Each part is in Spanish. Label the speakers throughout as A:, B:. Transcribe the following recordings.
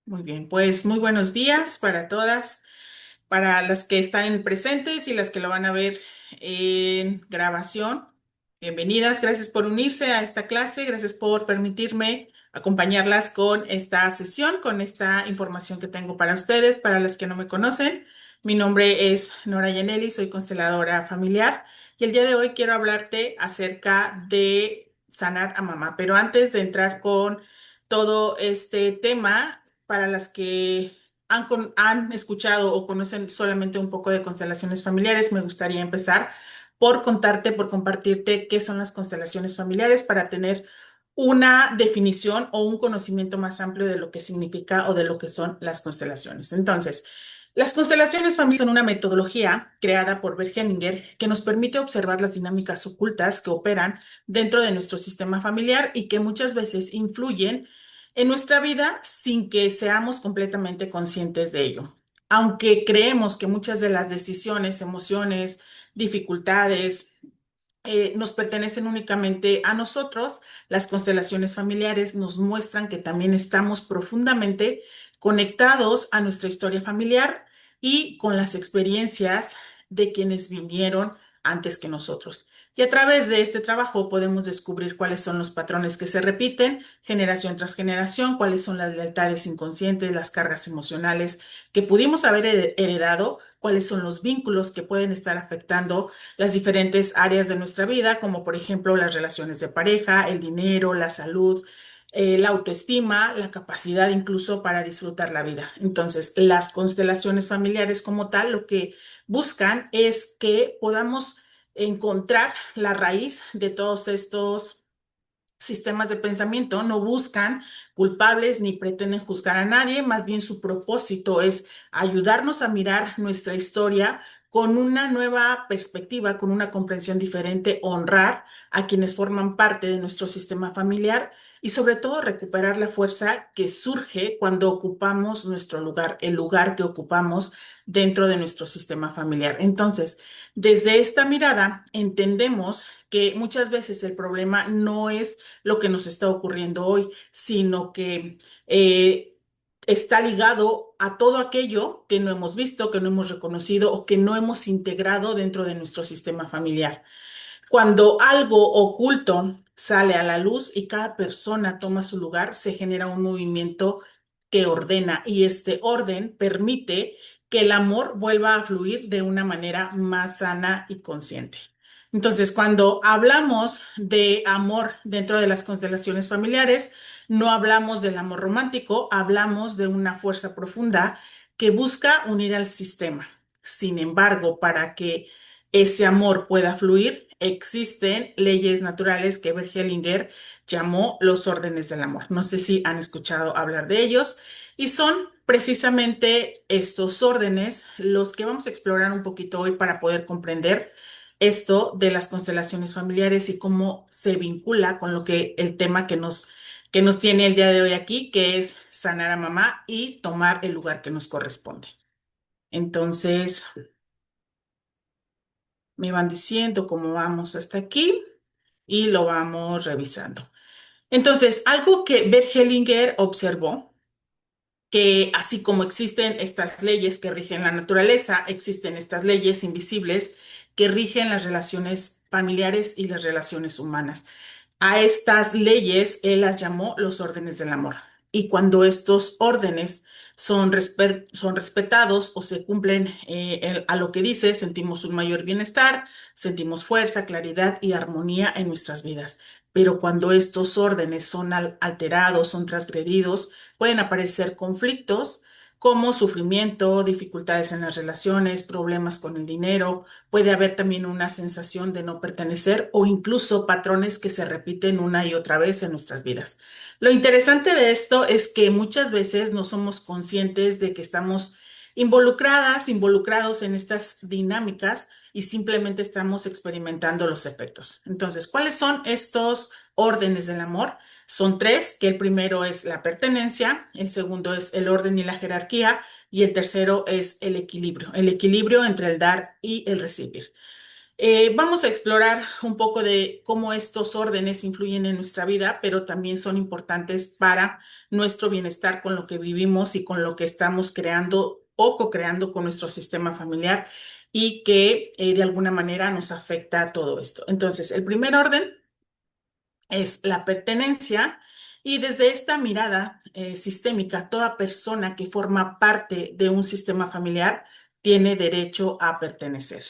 A: Muy bien, pues muy buenos días para todas, para las que están presentes y las que lo van a ver en grabación. Bienvenidas, gracias por unirse a esta clase, gracias por permitirme acompañarlas con esta sesión, con esta información que tengo para ustedes. Para las que no me conocen, mi nombre es Nora Yaneli, soy consteladora familiar y el día de hoy quiero hablarte acerca de sanar a mamá. Pero antes de entrar con todo este tema, para las que han escuchado o conocen solamente un poco de constelaciones familiares, me gustaría empezar por contarte, por compartirte qué son las constelaciones familiares para tener una definición o un conocimiento más amplio de lo que significa o de lo que son las constelaciones. Entonces, las constelaciones familiares son una metodología creada por Bert Hellinger que nos permite observar las dinámicas ocultas que operan dentro de nuestro sistema familiar y que muchas veces influyen en nuestra vida sin que seamos completamente conscientes de ello. Aunque creemos que muchas de las decisiones, emociones, dificultades, nos pertenecen únicamente a nosotros, las constelaciones familiares nos muestran que también estamos profundamente conectados a nuestra historia familiar y con las experiencias de quienes vinieron antes que nosotros. Y a través de este trabajo podemos descubrir cuáles son los patrones que se repiten generación tras generación, cuáles son las lealtades inconscientes, las cargas emocionales que pudimos haber heredado, cuáles son los vínculos que pueden estar afectando las diferentes áreas de nuestra vida, como por ejemplo las relaciones de pareja, el dinero, la salud, la autoestima, la capacidad incluso para disfrutar la vida. Entonces, las constelaciones familiares como tal, lo que buscan es que podamos encontrar la raíz de todos estos sistemas de pensamiento. No buscan culpables ni pretenden juzgar a nadie, más bien su propósito es ayudarnos a mirar nuestra historia con una nueva perspectiva, con una comprensión diferente, honrar a quienes forman parte de nuestro sistema familiar y sobre todo recuperar la fuerza que surge cuando ocupamos nuestro lugar, el lugar que ocupamos dentro de nuestro sistema familiar. Entonces, desde esta mirada entendemos que muchas veces el problema no es lo que nos está ocurriendo hoy, sino que está ligado a todo aquello que no hemos visto, que no hemos reconocido o que no hemos integrado dentro de nuestro sistema familiar. Cuando algo oculto sale a la luz y cada persona toma su lugar, se genera un movimiento que ordena y este orden permite que el amor vuelva a fluir de una manera más sana y consciente. Entonces, cuando hablamos de amor dentro de las constelaciones familiares, no hablamos del amor romántico, hablamos de una fuerza profunda que busca unir al sistema. Sin embargo, para que ese amor pueda fluir, existen leyes naturales que Bert Hellinger llamó los órdenes del amor. No sé si han escuchado hablar de ellos y son precisamente estos órdenes los que vamos a explorar un poquito hoy para poder comprender esto de las constelaciones familiares y cómo se vincula con lo que el tema que nos tiene el día de hoy aquí, que es sanar a mamá y tomar el lugar que nos corresponde. Entonces, me van diciendo cómo vamos hasta aquí y lo vamos revisando. Entonces, algo que Bert Hellinger observó, que así como existen estas leyes que rigen la naturaleza, existen estas leyes invisibles que rigen las relaciones familiares y las relaciones humanas. A estas leyes él las llamó los órdenes del amor. Y cuando estos órdenes son respetados o se cumplen a lo que dice, sentimos un mayor bienestar, sentimos fuerza, claridad y armonía en nuestras vidas. Pero cuando estos órdenes son alterados, son transgredidos, pueden aparecer conflictos como sufrimiento, dificultades en las relaciones, problemas con el dinero. Puede haber también una sensación de no pertenecer o incluso patrones que se repiten una y otra vez en nuestras vidas. Lo interesante de esto es que muchas veces no somos conscientes de que estamos involucrados en estas dinámicas y simplemente estamos experimentando los efectos. Entonces, ¿cuáles son estos órdenes del amor? Son tres, que el primero es la pertenencia, el segundo es el orden y la jerarquía y el tercero es el equilibrio entre el dar y el recibir. Vamos a explorar un poco de cómo estos órdenes influyen en nuestra vida, pero también son importantes para nuestro bienestar con lo que vivimos y con lo que estamos creando o co-creando con nuestro sistema familiar y que de alguna manera nos afecta a todo esto. Entonces, el primer orden es la pertenencia y desde esta mirada sistémica, toda persona que forma parte de un sistema familiar tiene derecho a pertenecer.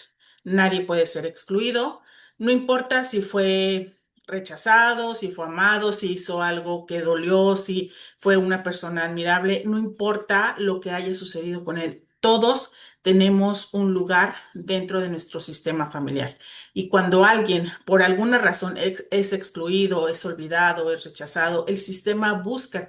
A: Nadie puede ser excluido, no importa si fue rechazado, si fue amado, si hizo algo que dolió, si fue una persona admirable, no importa lo que haya sucedido con él. Todos tenemos un lugar dentro de nuestro sistema familiar. Y cuando alguien por alguna razón es excluido, es olvidado, es rechazado, el sistema busca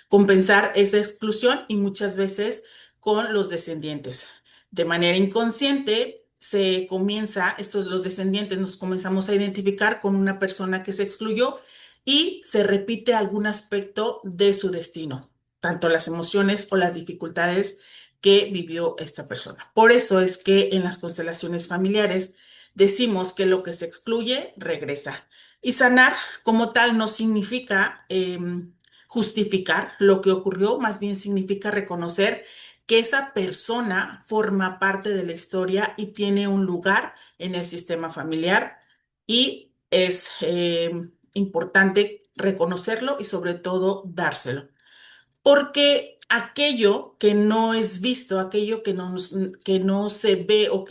A: compensar esa exclusión y muchas veces con los descendientes. De manera inconsciente se comienza, estos los descendientes nos comenzamos a identificar con una persona que se excluyó y se repite algún aspecto de su destino, tanto las emociones o las dificultades que vivió esta persona. Por eso es que en las constelaciones familiares decimos que lo que se excluye regresa. Y sanar como tal no significa justificar lo que ocurrió, más bien significa reconocer que esa persona forma parte de la historia y tiene un lugar en el sistema familiar y es importante reconocerlo y sobre todo dárselo. Porque aquello que no es visto, aquello que no se ve o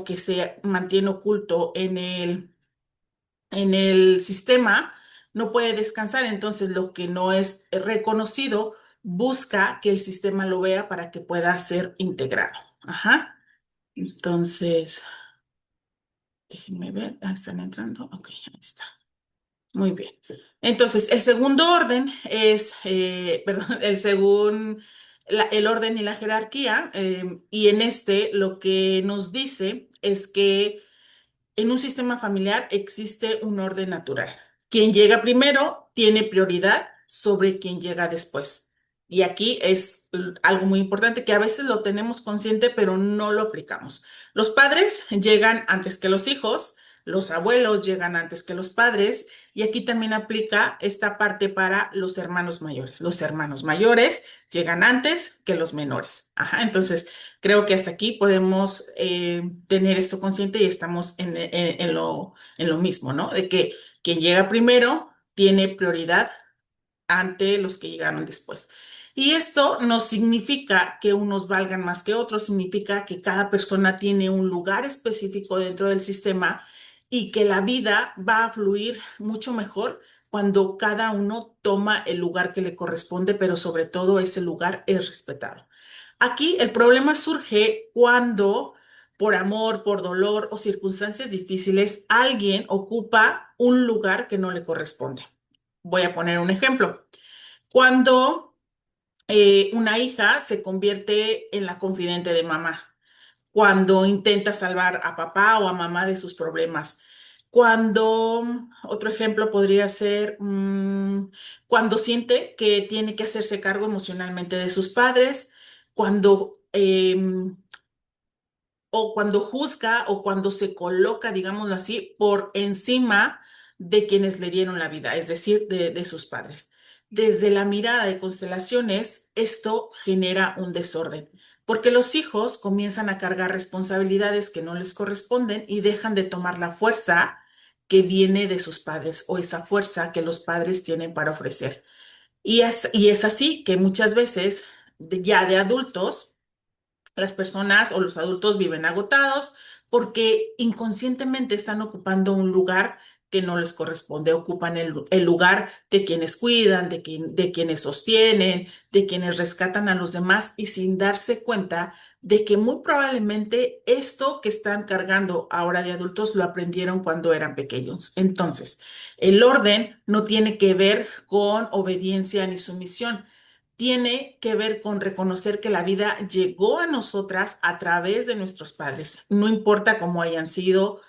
A: que se mantiene oculto en el sistema, no puede descansar. Entonces, lo que no es reconocido busca que el sistema lo vea para que pueda ser integrado. Ajá. Entonces, déjenme ver. Ah, están entrando. Ok, ahí está. Muy bien. Entonces, el segundo orden es, perdón, el orden y la jerarquía, y en este lo que nos dice es que en un sistema familiar existe un orden natural. Quien llega primero tiene prioridad sobre quien llega después. Y aquí es algo muy importante que a veces lo tenemos consciente, pero no lo aplicamos. Los padres llegan antes que los hijos, los abuelos llegan antes que los padres, y aquí también aplica esta parte para los hermanos mayores. Los hermanos mayores llegan antes que los menores. Ajá, entonces creo que hasta aquí podemos tener esto consciente y estamos en lo mismo, ¿no? De que quien llega primero tiene prioridad ante los que llegaron después. Y esto no significa que unos valgan más que otros, significa que cada persona tiene un lugar específico dentro del sistema y que la vida va a fluir mucho mejor cuando cada uno toma el lugar que le corresponde, pero sobre todo ese lugar es respetado. Aquí el problema surge cuando por amor, por dolor o circunstancias difíciles, alguien ocupa un lugar que no le corresponde. Voy a poner un ejemplo. Cuando una hija se convierte en la confidente de mamá, cuando intenta salvar a papá o a mamá de sus problemas, cuando, otro ejemplo podría ser, cuando siente que tiene que hacerse cargo emocionalmente de sus padres, cuando o cuando juzga o cuando se coloca, digámoslo así, por encima de quienes le dieron la vida, es decir, de sus padres. Desde la mirada de constelaciones, esto genera un desorden, porque los hijos comienzan a cargar responsabilidades que no les corresponden y dejan de tomar la fuerza que viene de sus padres o esa fuerza que los padres tienen para ofrecer. Y es así que muchas veces, ya de adultos, las personas o los adultos viven agotados porque inconscientemente están ocupando un lugar que no les corresponde, ocupan el lugar de quienes cuidan, de quienes sostienen, de quienes rescatan a los demás y sin darse cuenta de que muy probablemente esto que están cargando ahora de adultos lo aprendieron cuando eran pequeños. Entonces, el orden no tiene que ver con obediencia ni sumisión, tiene que ver con reconocer que la vida llegó a nosotras a través de nuestros padres, no importa cómo hayan sido,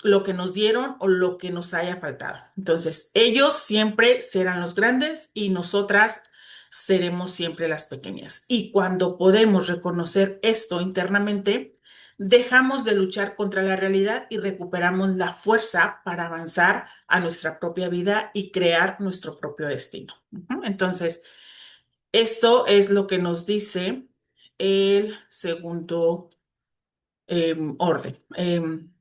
A: lo que nos dieron o lo que nos haya faltado. Entonces, ellos siempre serán los grandes y nosotras seremos siempre las pequeñas. Y cuando podemos reconocer esto internamente, dejamos de luchar contra la realidad y recuperamos la fuerza para avanzar a nuestra propia vida y crear nuestro propio destino. Entonces, esto es lo que nos dice el segundo orden.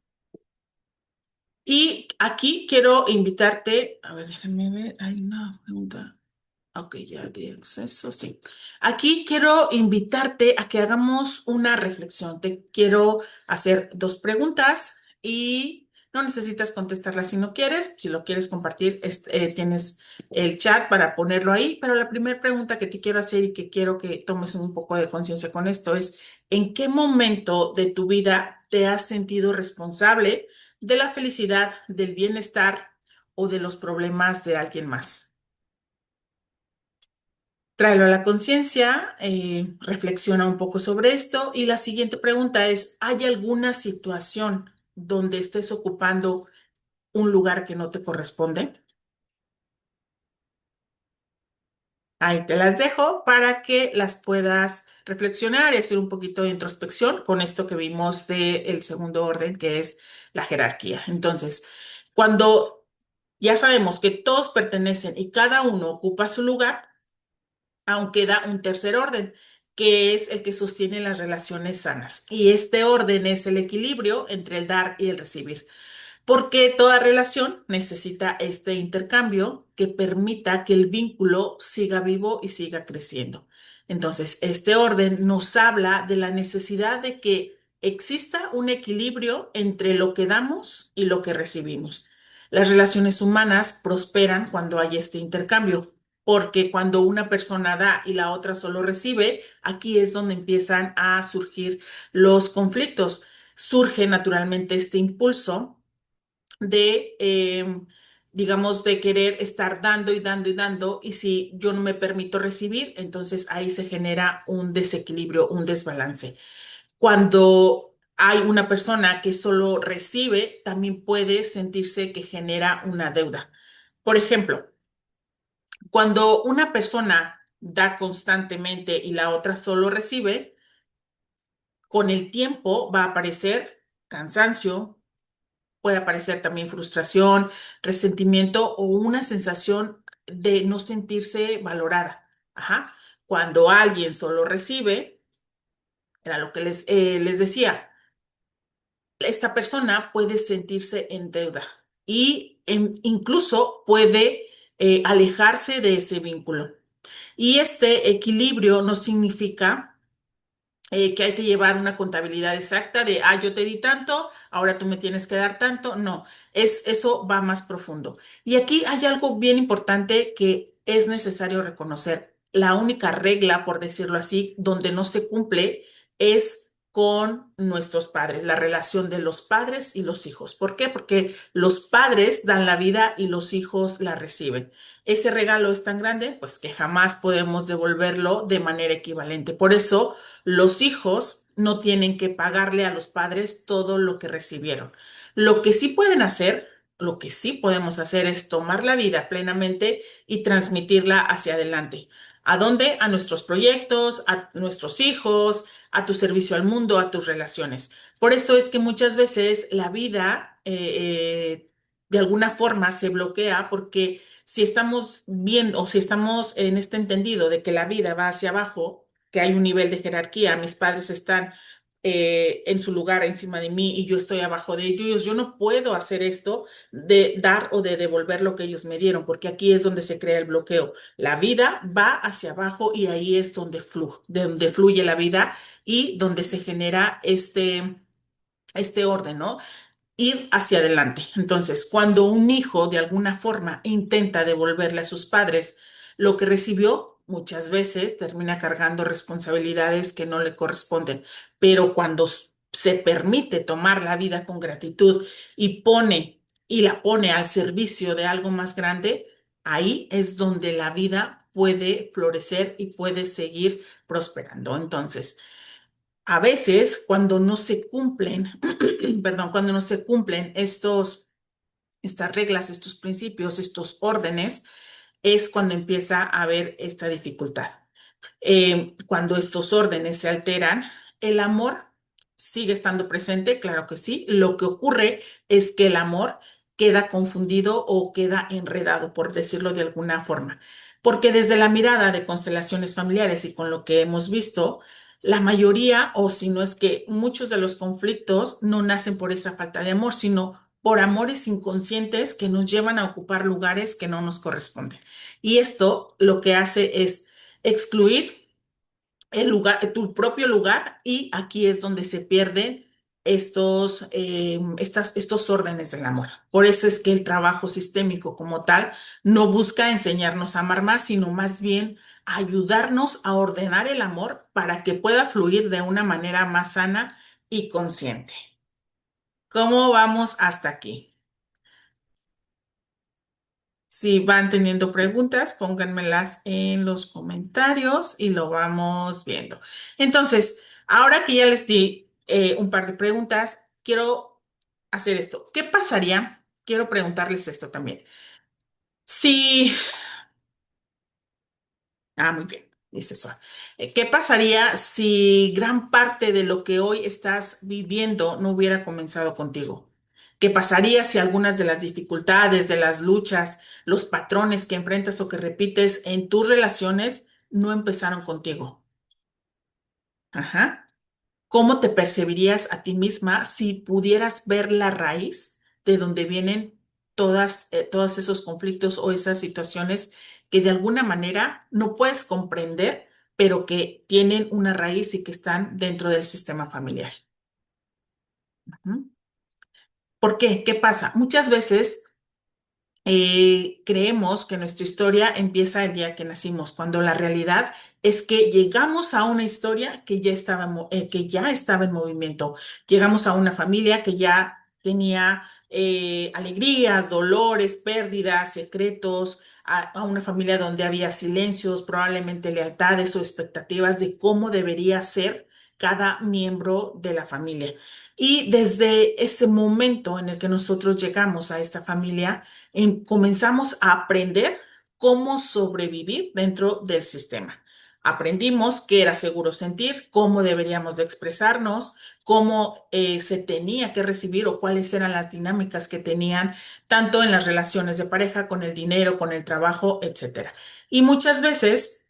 A: Y aquí quiero invitarte, a ver, déjenme ver, hay una pregunta. Ok, ya de acceso, sí. Aquí quiero invitarte a que hagamos una reflexión. Te quiero hacer dos preguntas y no necesitas contestarlas si no quieres. Si lo quieres compartir, tienes el chat para ponerlo ahí. Pero la primera pregunta que te quiero hacer y que quiero que tomes un poco de conciencia con esto es, ¿en qué momento de tu vida te has sentido responsable de la felicidad, del bienestar o de los problemas de alguien más? Tráelo a la conciencia, reflexiona un poco sobre esto y la siguiente pregunta es, ¿hay alguna situación donde estés ocupando un lugar que no te corresponde? Ahí te las dejo para que las puedas reflexionar y hacer un poquito de introspección con esto que vimos del segundo orden, que es la jerarquía. Entonces, cuando ya sabemos que todos pertenecen y cada uno ocupa su lugar, aún queda un tercer orden, que es el que sostiene las relaciones sanas. Y este orden es el equilibrio entre el dar y el recibir, porque toda relación necesita este intercambio que permita que el vínculo siga vivo y siga creciendo. Entonces, este orden nos habla de la necesidad de que exista un equilibrio entre lo que damos y lo que recibimos. Las relaciones humanas prosperan cuando hay este intercambio, porque cuando una persona da y la otra solo recibe, aquí es donde empiezan a surgir los conflictos. Surge naturalmente este impulso digamos, de querer estar dando y dando y dando, y si yo no me permito recibir, entonces ahí se genera un desequilibrio, un desbalance. Cuando hay una persona que solo recibe, también puede sentirse que genera una deuda. Por ejemplo, cuando una persona da constantemente y la otra solo recibe, con el tiempo va a aparecer cansancio, puede aparecer también frustración, resentimiento o una sensación de no sentirse valorada. Ajá. Cuando alguien solo recibe, era lo que les decía, esta persona puede sentirse en deuda y incluso puede alejarse de ese vínculo. Y este equilibrio no significa que hay que llevar una contabilidad exacta de, yo te di tanto, ahora tú me tienes que dar tanto. No, eso va más profundo. Y aquí hay algo bien importante que es necesario reconocer. La única regla, por decirlo así, donde no se cumple es con nuestros padres, la relación de los padres y los hijos. ¿Por qué? Porque los padres dan la vida y los hijos la reciben. Ese regalo es tan grande, pues que jamás podemos devolverlo de manera equivalente. Por eso, los hijos no tienen que pagarle a los padres todo lo que recibieron. Lo que sí pueden hacer, lo que sí podemos hacer es tomar la vida plenamente y transmitirla hacia adelante. ¿A dónde? A nuestros proyectos, a nuestros hijos, a tu servicio al mundo, a tus relaciones. Por eso es que muchas veces la vida de alguna forma se bloquea porque si estamos viendo o si estamos en este entendido de que la vida va hacia abajo, que hay un nivel de jerarquía, mis padres están en su lugar encima de mí y yo estoy abajo de ellos, yo no puedo hacer esto de dar o de devolver lo que ellos me dieron, porque aquí es donde se crea el bloqueo. La vida va hacia abajo y ahí es donde fluye la vida y donde se genera este orden, ¿no? Ir hacia adelante. Entonces, cuando un hijo de alguna forma intenta devolverle a sus padres lo que recibió, muchas veces termina cargando responsabilidades que no le corresponden. Pero cuando se permite tomar la vida con gratitud y la pone al servicio de algo más grande, ahí es donde la vida puede florecer y puede seguir prosperando. Entonces, a veces, cuando no se cumplen, perdón, cuando no se cumplen estas reglas, estos principios, estos órdenes, es cuando empieza a haber esta dificultad. Cuando estos órdenes se alteran, el amor sigue estando presente, claro que sí. Lo que ocurre es que el amor queda confundido o queda enredado, por decirlo de alguna forma. Porque desde la mirada de constelaciones familiares y con lo que hemos visto, la mayoría, o si no es que muchos de los conflictos no nacen por esa falta de amor, sino por amores inconscientes que nos llevan a ocupar lugares que no nos corresponden. Y esto lo que hace es excluir el lugar, tu propio lugar, y aquí es donde se pierden estos órdenes del amor. Por eso es que el trabajo sistémico como tal no busca enseñarnos a amar más, sino más bien ayudarnos a ordenar el amor para que pueda fluir de una manera más sana y consciente. ¿Cómo vamos hasta aquí? Si van teniendo preguntas, pónganmelas en los comentarios y lo vamos viendo. Entonces, ahora que ya les di un par de preguntas, quiero hacer esto. ¿Qué pasaría? Quiero preguntarles esto también. Si muy bien, dice eso. ¿Qué pasaría si gran parte de lo que hoy estás viviendo no hubiera comenzado contigo? ¿Qué pasaría si algunas de las dificultades, de las luchas, los patrones que enfrentas o que repites en tus relaciones no empezaron contigo? Ajá. ¿Cómo te percibirías a ti misma si pudieras ver la raíz de donde vienen todos esos conflictos o esas situaciones que de alguna manera no puedes comprender, pero que tienen una raíz y que están dentro del sistema familiar? Ujú. ¿Por qué? ¿Qué pasa? Muchas veces creemos que nuestra historia empieza el día que nacimos, cuando la realidad es que llegamos a una historia que ya estaba en movimiento. Llegamos a una familia que ya tenía alegrías, dolores, pérdidas, secretos, a una familia donde había silencios, probablemente lealtades o expectativas de cómo debería ser cada miembro de la familia. Y desde ese momento en el que nosotros llegamos a esta familia, comenzamos a aprender cómo sobrevivir dentro del sistema. Aprendimos qué era seguro sentir, cómo deberíamos de expresarnos, cómo se tenía que recibir o cuáles eran las dinámicas que tenían tanto en las relaciones de pareja, con el dinero, con el trabajo, etcétera. Y muchas veces,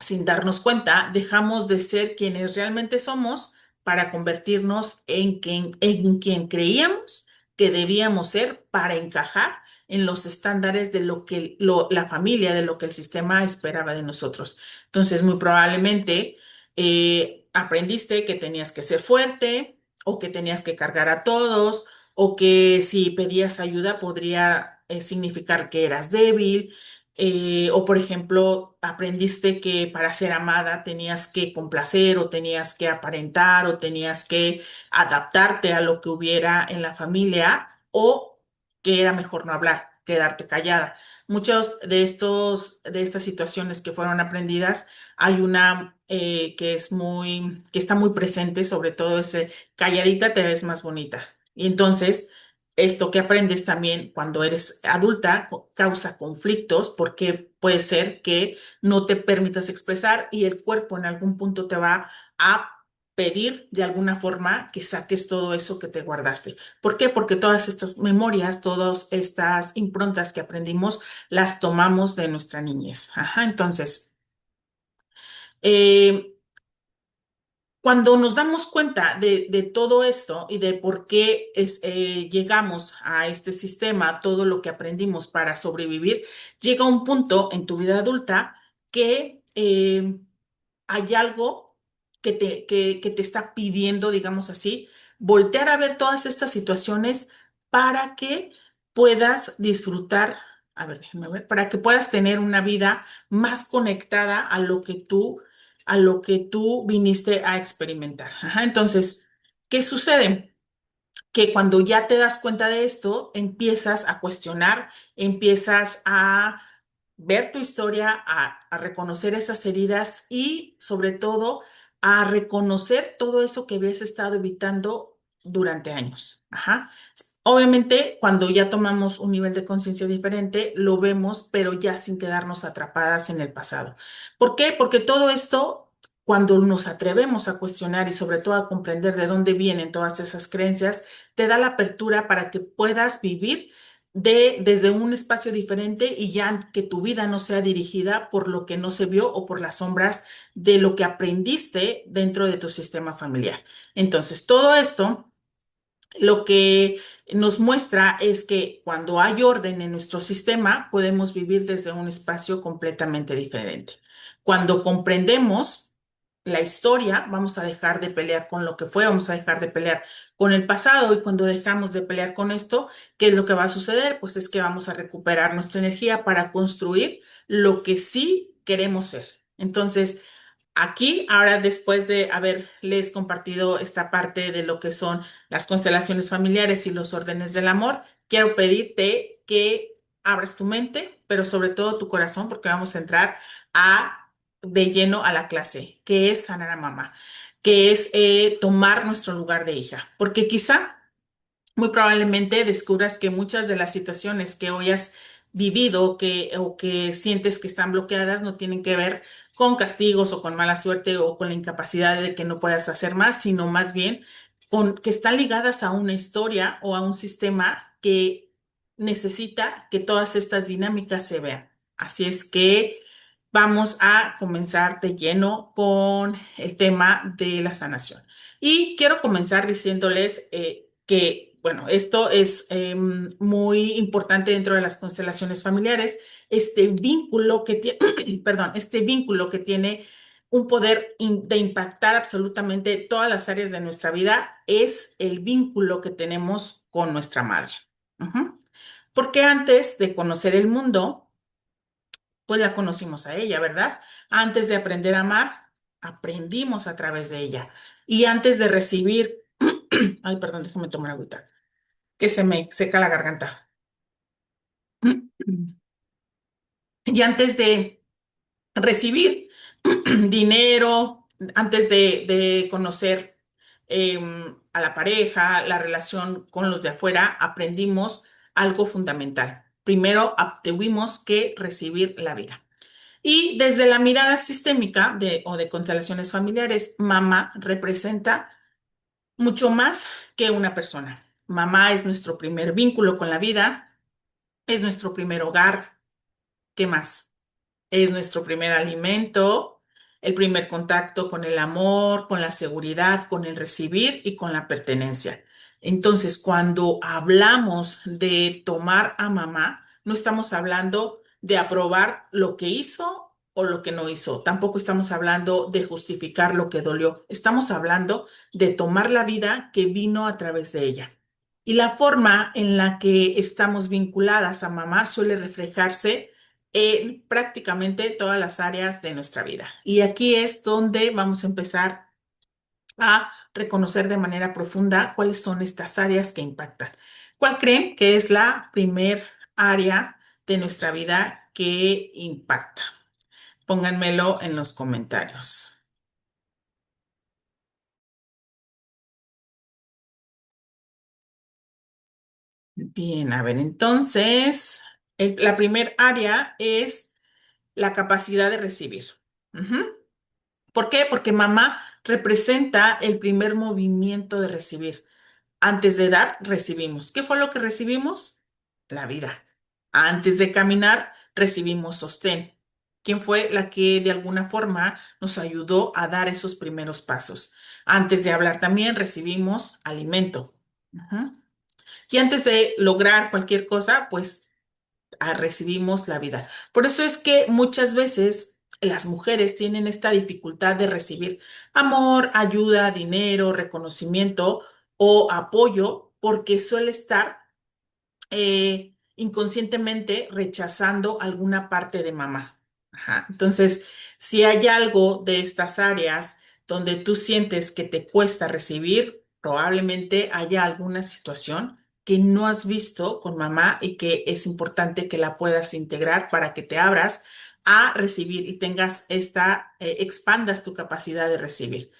A: sin darnos cuenta, dejamos de ser quienes realmente somos para convertirnos en quien creíamos que debíamos ser para encajar en los estándares de lo que la familia, de lo que el sistema esperaba de nosotros. Entonces, muy probablemente aprendiste que tenías que ser fuerte o que tenías que cargar a todos o que si pedías ayuda podría significar que eras débil, o por ejemplo, aprendiste que para ser amada tenías que complacer o tenías que aparentar o tenías que adaptarte a lo que hubiera en la familia, o que era mejor no hablar, quedarte callada. Muchos de estas situaciones que fueron aprendidas, hay una que está muy presente, sobre todo ese calladita te ves más bonita. Y entonces esto que aprendes también cuando eres adulta causa conflictos, porque puede ser que no te permitas expresar y el cuerpo en algún punto te va a pedir de alguna forma que saques todo eso que te guardaste. ¿Por qué? Porque todas estas memorias, todas estas improntas que aprendimos, las tomamos de nuestra niñez. Ajá, entonces, eh, cuando nos damos cuenta de todo esto y de por qué llegamos a este sistema, todo lo que aprendimos para sobrevivir, llega un punto en tu vida adulta que hay algo que te está pidiendo, digamos así, voltear a ver todas estas situaciones para que puedas disfrutar, a ver, déjame ver, para que puedas tener una vida más conectada a lo que tú viniste a experimentar. Ajá, entonces, ¿qué sucede? Que cuando ya te das cuenta de esto, empiezas a cuestionar, empiezas a ver tu historia, a reconocer esas heridas y sobre todo a reconocer todo eso que habías estado evitando durante años. Ajá. Obviamente, cuando ya tomamos un nivel de conciencia diferente, lo vemos, pero ya sin quedarnos atrapadas en el pasado. ¿Por qué? Porque todo esto, cuando nos atrevemos a cuestionar y sobre todo a comprender de dónde vienen todas esas creencias, te da la apertura para que puedas vivir desde un espacio diferente y ya que tu vida no sea dirigida por lo que no se vio o por las sombras de lo que aprendiste dentro de tu sistema familiar. Entonces, todo esto lo que nos muestra es que cuando hay orden en nuestro sistema, podemos vivir desde un espacio completamente diferente. Cuando comprendemos la historia, vamos a dejar de pelear con lo que fue, vamos a dejar de pelear con el pasado y cuando dejamos de pelear con esto, ¿qué es lo que va a suceder? Pues es que vamos a recuperar nuestra energía para construir lo que sí queremos ser. Entonces, aquí, ahora después de haberles compartido esta parte de lo que son las constelaciones familiares y los órdenes del amor, quiero pedirte que abras tu mente, pero sobre todo tu corazón, porque vamos a entrar de lleno a la clase, que es sanar a mamá, que es tomar nuestro lugar de hija, porque quizá muy probablemente descubras que muchas de las situaciones que hoy has vivido o que sientes que están bloqueadas no tienen que ver con castigos o con mala suerte o con la incapacidad de que no puedas hacer más, sino más bien con que están ligadas a una historia o a un sistema que necesita que todas estas dinámicas se vean. Así es que vamos a comenzar de lleno con el tema de la sanación. Y quiero comenzar diciéndoles que, bueno, esto es muy importante dentro de las constelaciones familiares, este vínculo que tiene, perdón, este vínculo que tiene un poder de impactar absolutamente todas las áreas de nuestra vida es el vínculo que tenemos con nuestra madre. Ujú. Porque antes de conocer el mundo, pues la conocimos a ella, ¿verdad? Antes de aprender a amar, aprendimos a través de ella. Y antes de recibir, ay, perdón, déjame tomar agüita, que se me seca la garganta. Y antes de recibir dinero, antes de conocer a la pareja, la relación con los de afuera, aprendimos algo fundamental. Primero, tuvimos que recibir la vida. Y desde la mirada sistémica o de constelaciones familiares, mamá representa mucho más que una persona. Mamá es nuestro primer vínculo con la vida, es nuestro primer hogar. ¿Qué más? Es nuestro primer alimento, el primer contacto con el amor, con la seguridad, con el recibir y con la pertenencia. Entonces, cuando hablamos de tomar a mamá, no estamos hablando de aprobar lo que hizo o lo que no hizo. Tampoco estamos hablando de justificar lo que dolió. Estamos hablando de tomar la vida que vino a través de ella. Y la forma en la que estamos vinculadas a mamá suele reflejarse en prácticamente todas las áreas de nuestra vida. Y aquí es donde vamos a empezar a reconocer de manera profunda cuáles son estas áreas que impactan. ¿Cuál creen que es la primer área de nuestra vida que impacta? Pónganmelo en los comentarios. Bien, a ver, entonces, la primer área es la capacidad de recibir. Ujú. ¿Por qué? Porque mamá representa el primer movimiento de recibir. Antes de dar, recibimos. ¿Qué fue lo que recibimos? La vida. Antes de caminar, recibimos sostén. ¿Quién fue la que de alguna forma nos ayudó a dar esos primeros pasos? Antes de hablar también recibimos alimento. Ujú. Y antes de lograr cualquier cosa, pues recibimos la vida. Por eso es que muchas veces las mujeres tienen esta dificultad de recibir amor, ayuda, dinero, reconocimiento o apoyo, porque suele estar inconscientemente rechazando alguna parte de mamá. Ajá. Entonces, si hay algo de estas áreas donde tú sientes que te cuesta recibir, probablemente haya alguna situación que no has visto con mamá y que es importante que la puedas integrar para que te abras a recibir y tengas expandas tu capacidad de recibir.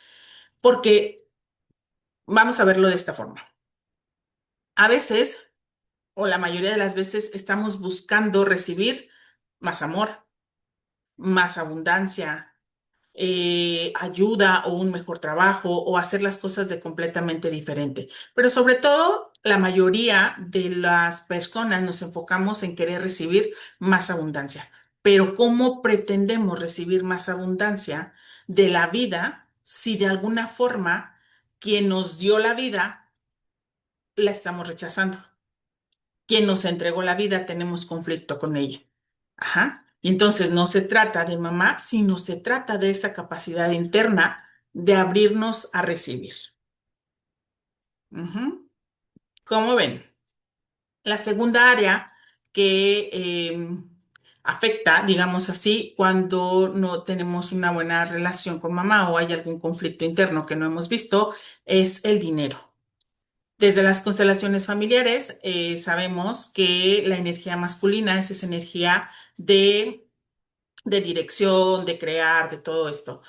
A: Porque vamos a verlo de esta forma. A veces o la mayoría de las veces estamos buscando recibir más amor, más abundancia, ayuda o un mejor trabajo o hacer las cosas de completamente diferente. Pero sobre todo, la mayoría de las personas nos enfocamos en querer recibir más abundancia. Pero ¿cómo pretendemos recibir más abundancia de la vida si de alguna forma quien nos dio la vida la estamos rechazando? Quien nos entregó la vida tenemos conflicto con ella. Ajá. Y entonces no se trata de mamá, sino se trata de esa capacidad interna de abrirnos a recibir. Ujú. ¿Cómo ven? La segunda área que afecta, digamos así, cuando no tenemos una buena relación con mamá o hay algún conflicto interno que no hemos visto, es el dinero. Desde las constelaciones familiares, sabemos que la energía masculina es esa energía de, de dirección, de crear, de todo esto.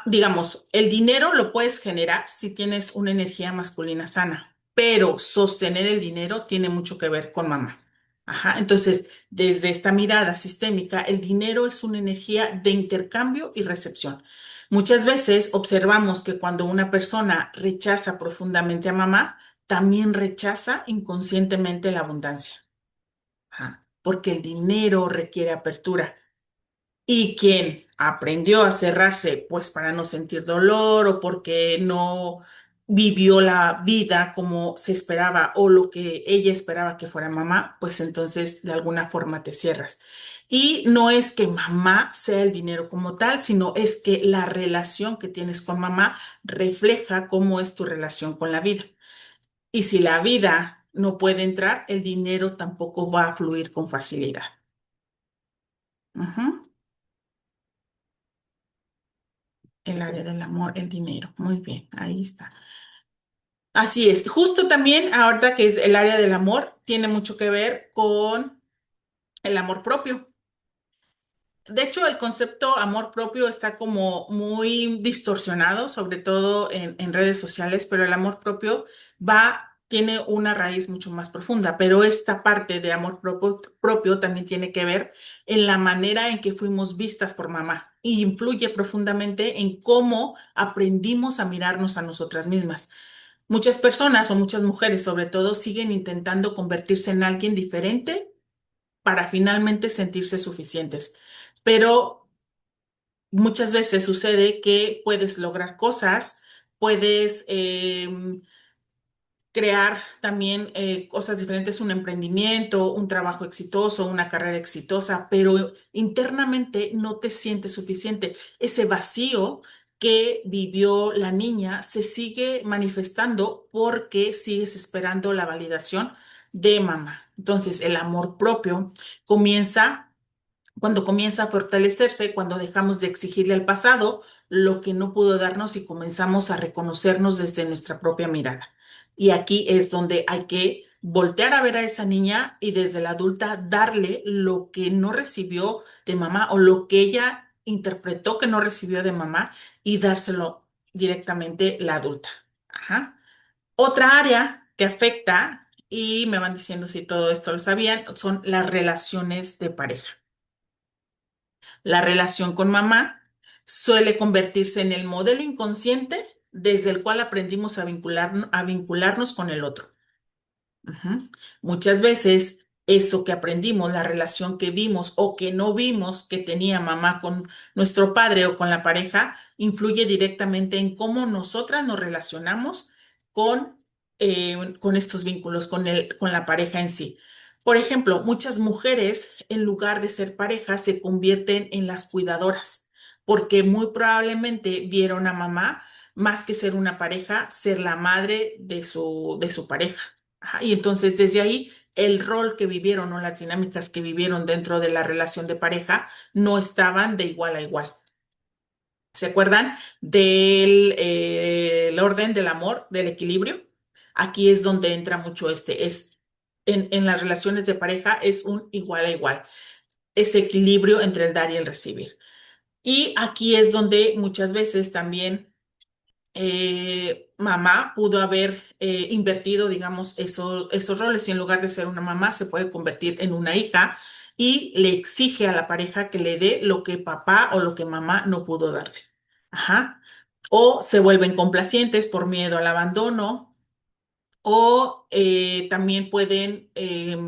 A: Digamos, el dinero lo puedes generar si tienes una energía masculina sana, pero sostener el dinero tiene mucho que ver con mamá. Ajá, entonces, desde esta mirada sistémica, el dinero es una energía de intercambio y recepción. Muchas veces observamos que cuando una persona rechaza profundamente a mamá, también rechaza inconscientemente la abundancia. Ajá, porque el dinero requiere apertura. Y quien aprendió a cerrarse, pues para no sentir dolor o porque no vivió la vida como se esperaba o lo que ella esperaba que fuera mamá, pues entonces de alguna forma te cierras. Y no es que mamá sea el dinero como tal, sino es que la relación que tienes con mamá refleja cómo es tu relación con la vida. Y si la vida no puede entrar, el dinero tampoco va a fluir con facilidad. Ujú. El área del amor, el dinero. Muy bien, ahí está. Así es. Justo también, ahorita que es el área del amor, tiene mucho que ver con el amor propio. De hecho, el concepto amor propio está como muy distorsionado, sobre todo en redes sociales, pero el amor propio tiene una raíz mucho más profunda, pero esta parte de amor propio también tiene que ver en la manera en que fuimos vistas por mamá y influye profundamente en cómo aprendimos a mirarnos a nosotras mismas. Muchas personas o muchas mujeres sobre todo siguen intentando convertirse en alguien diferente para finalmente sentirse suficientes. Pero muchas veces sucede que puedes lograr cosas, puedes crear también cosas diferentes, un emprendimiento, un trabajo exitoso, una carrera exitosa, pero internamente no te sientes suficiente. Ese vacío que vivió la niña se sigue manifestando porque sigues esperando la validación de mamá. Entonces, el amor propio comienza cuando comienza a fortalecerse, cuando dejamos de exigirle al pasado lo que no pudo darnos y comenzamos a reconocernos desde nuestra propia mirada. Y aquí es donde hay que voltear a ver a esa niña y desde la adulta darle lo que no recibió de mamá o lo que ella interpretó que no recibió de mamá y dárselo directamente la adulta. Ajá. Otra área que afecta, y me van diciendo si todo esto lo sabían, son las relaciones de pareja. La relación con mamá suele convertirse en el modelo inconsciente desde el cual aprendimos a vincularnos con el otro. Ujú. Muchas veces eso que aprendimos, la relación que vimos o que no vimos que tenía mamá con nuestro padre o con la pareja, influye directamente en cómo nosotras nos relacionamos con estos vínculos, con la pareja en sí. Por ejemplo, muchas mujeres, en lugar de ser pareja, se convierten en las cuidadoras, porque muy probablemente vieron a mamá, más que ser una pareja, ser la madre de su pareja. Ajá, y entonces desde ahí el rol que vivieron o las dinámicas que vivieron dentro de la relación de pareja no estaban de igual a igual. ¿Se acuerdan del el orden del amor, del equilibrio? Aquí es donde entra mucho en las relaciones de pareja es un igual a igual, ese equilibrio entre el dar y el recibir. Y aquí es donde muchas veces también mamá pudo haber invertido, digamos, esos roles y en lugar de ser una mamá se puede convertir en una hija y le exige a la pareja que le dé lo que papá o lo que mamá no pudo darle. Ajá. O se vuelven complacientes por miedo al abandono, o también pueden,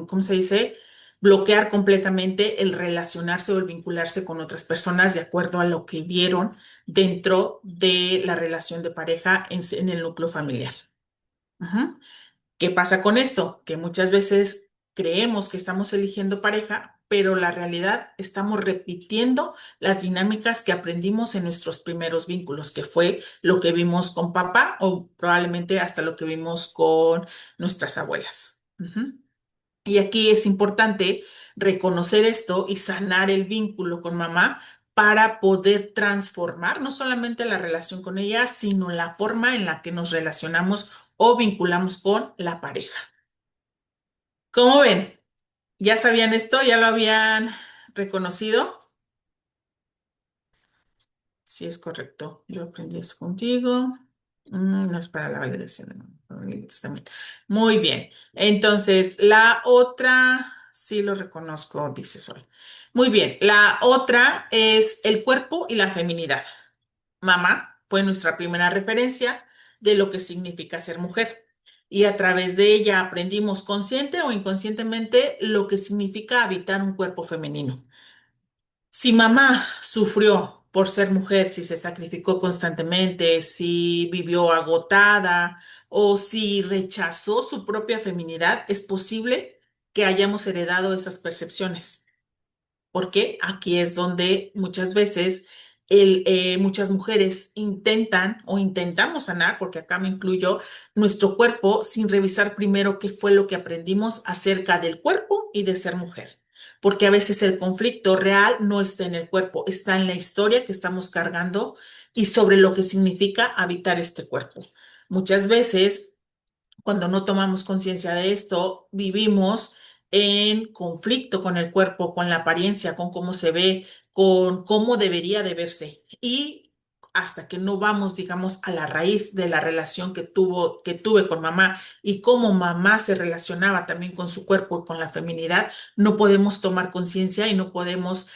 A: ¿cómo se dice? Bloquear completamente el relacionarse o el vincularse con otras personas de acuerdo a lo que vieron dentro de la relación de pareja en el núcleo familiar. Ajá. ¿Qué pasa con esto? Que muchas veces creemos que estamos eligiendo pareja, pero la realidad estamos repitiendo las dinámicas que aprendimos en nuestros primeros vínculos, que fue lo que vimos con papá o probablemente hasta lo que vimos con nuestras abuelas. Ujú. Y aquí es importante reconocer esto y sanar el vínculo con mamá para poder transformar no solamente la relación con ella, sino la forma en la que nos relacionamos o vinculamos con la pareja. ¿Cómo ven? ¿Ya sabían esto? ¿Ya lo habían reconocido? Sí, es correcto. Yo aprendí eso contigo. No es para la validación de favoritos también. Muy bien. Entonces, la otra, sí lo reconozco, dice Sol. Muy bien. La otra es el cuerpo y la feminidad. Mamá fue nuestra primera referencia de lo que significa ser mujer. Y a través de ella aprendimos consciente o inconscientemente lo que significa habitar un cuerpo femenino. Si mamá sufrió por ser mujer, si se sacrificó constantemente, si vivió agotada o si rechazó su propia feminidad, es posible que hayamos heredado esas percepciones, porque aquí es donde muchas veces muchas mujeres intentan o intentamos sanar, porque acá me incluyo, nuestro cuerpo sin revisar primero qué fue lo que aprendimos acerca del cuerpo y de ser mujer. Porque a veces el conflicto real no está en el cuerpo, está en la historia que estamos cargando y sobre lo que significa habitar este cuerpo. Muchas veces cuando no tomamos conciencia de esto, vivimos en conflicto con el cuerpo, con la apariencia, con cómo se ve, con cómo debería de verse. Y hasta que no vamos, digamos, a la raíz de la relación que tuve con mamá y cómo mamá se relacionaba también con su cuerpo y con la feminidad, no podemos tomar conciencia y no podemos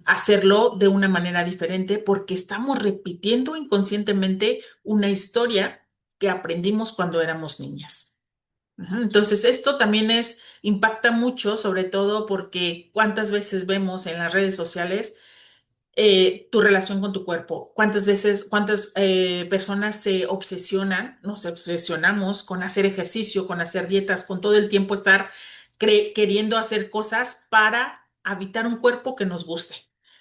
A: hacerlo de una manera diferente porque estamos repitiendo inconscientemente una historia que aprendimos cuando éramos niñas. Ujú. Entonces, esto también impacta mucho, sobre todo porque cuántas veces vemos en las redes sociales tu relación con tu cuerpo, cuántas veces, cuántas personas se obsesionan, nos obsesionamos con hacer ejercicio, con hacer dietas, con todo el tiempo estar queriendo hacer cosas para habitar un cuerpo que nos guste.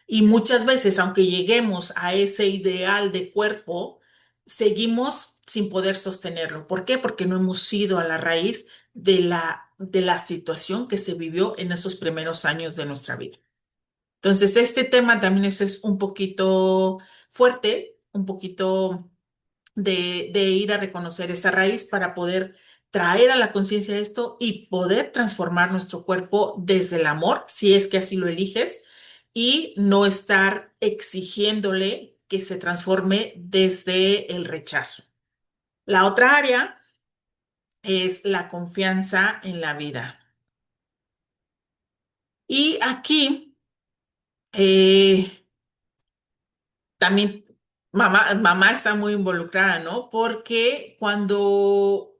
A: Y muchas veces, aunque lleguemos a ese ideal de cuerpo, seguimos sin poder sostenerlo. ¿Por qué? Porque no hemos ido a la raíz de la situación que se vivió en esos primeros años de nuestra vida. Entonces, este tema también es un poquito fuerte, un poquito de ir a reconocer esa raíz para poder traer a la conciencia esto y poder transformar nuestro cuerpo desde el amor, si es que así lo eliges, y no estar exigiéndole que se transforme desde el rechazo. La otra área es la confianza en la vida. Y aquí eh, también mamá está muy involucrada, ¿no? Porque cuando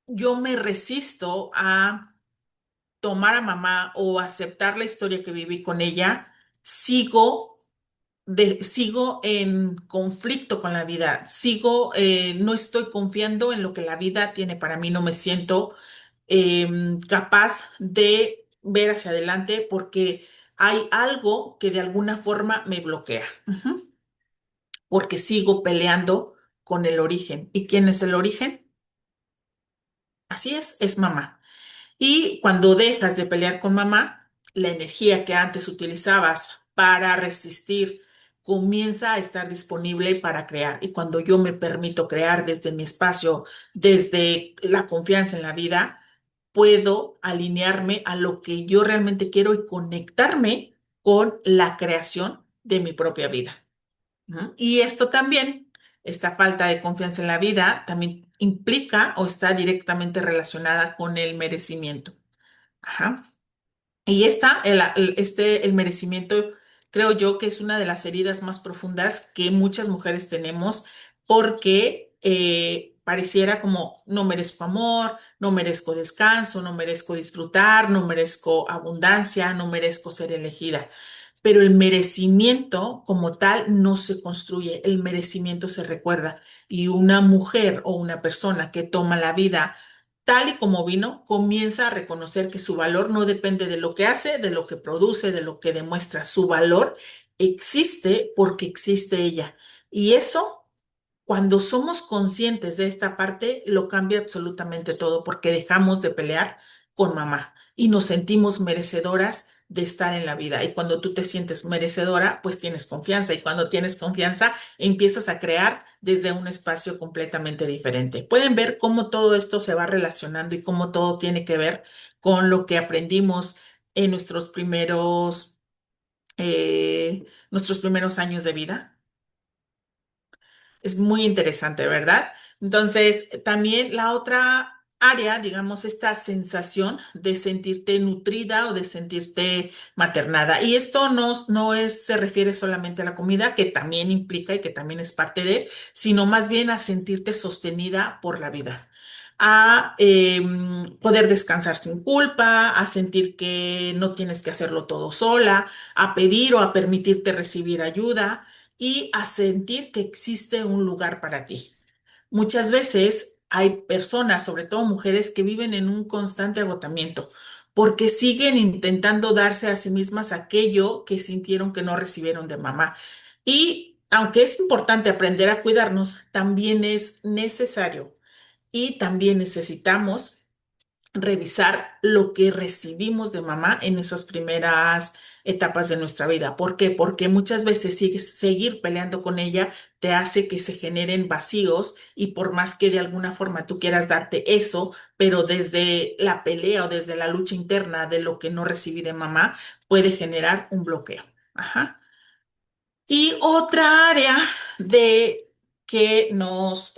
A: yo me resisto a tomar a mamá o aceptar la historia que viví con ella, sigo en conflicto con la vida, no estoy confiando en lo que la vida tiene para mí, no me siento capaz de ver hacia adelante porque hay algo que de alguna forma me bloquea. Ujú. Porque sigo peleando con el origen. ¿Y quién es el origen? Así es mamá. Y cuando dejas de pelear con mamá, la energía que antes utilizabas para resistir comienza a estar disponible para crear. Y cuando yo me permito crear desde mi espacio, desde la confianza en la vida, puedo alinearme a lo que yo realmente quiero y conectarme con la creación de mi propia vida. ¿No? Y esto también, esta falta de confianza en la vida, también implica o está directamente relacionada con el merecimiento. Ajá. Y el merecimiento, creo yo que es una de las heridas más profundas que muchas mujeres tenemos porque pareciera como no merezco amor, no merezco descanso, no merezco disfrutar, no merezco abundancia, no merezco ser elegida. Pero el merecimiento como tal no se construye, el merecimiento se recuerda. Y una mujer o una persona que toma la vida tal y como vino, comienza a reconocer que su valor no depende de lo que hace, de lo que produce, de lo que demuestra. Su valor existe porque existe ella. Y eso, cuando somos conscientes de esta parte, lo cambia absolutamente todo porque dejamos de pelear con mamá y nos sentimos merecedoras de estar en la vida. Y cuando tú te sientes merecedora, pues tienes confianza. Y cuando tienes confianza, empiezas a crear desde un espacio completamente diferente. Pueden ver cómo todo esto se va relacionando y cómo todo tiene que ver con lo que aprendimos en nuestros primeros años de vida. Es muy interesante, ¿verdad? Entonces, también la otra área, digamos, esta sensación de sentirte nutrida o de sentirte maternada. Y esto se refiere solamente a la comida, que también implica y que también es parte de, sino más bien a sentirte sostenida por la vida, a poder descansar sin culpa, a sentir que no tienes que hacerlo todo sola, a pedir o a permitirte recibir ayuda y a sentir que existe un lugar para ti. Muchas veces hay personas, sobre todo mujeres, que viven en un constante agotamiento porque siguen intentando darse a sí mismas aquello que sintieron que no recibieron de mamá. Y aunque es importante aprender a cuidarnos, también es necesario y también necesitamos revisar lo que recibimos de mamá en esas primeras etapas de nuestra vida. ¿Por qué? Porque muchas veces seguir peleando con ella te hace que se generen vacíos y por más que de alguna forma tú quieras darte eso, pero desde la pelea o desde la lucha interna de lo que no recibí de mamá, puede generar un bloqueo. Ajá. Y otra área de que nos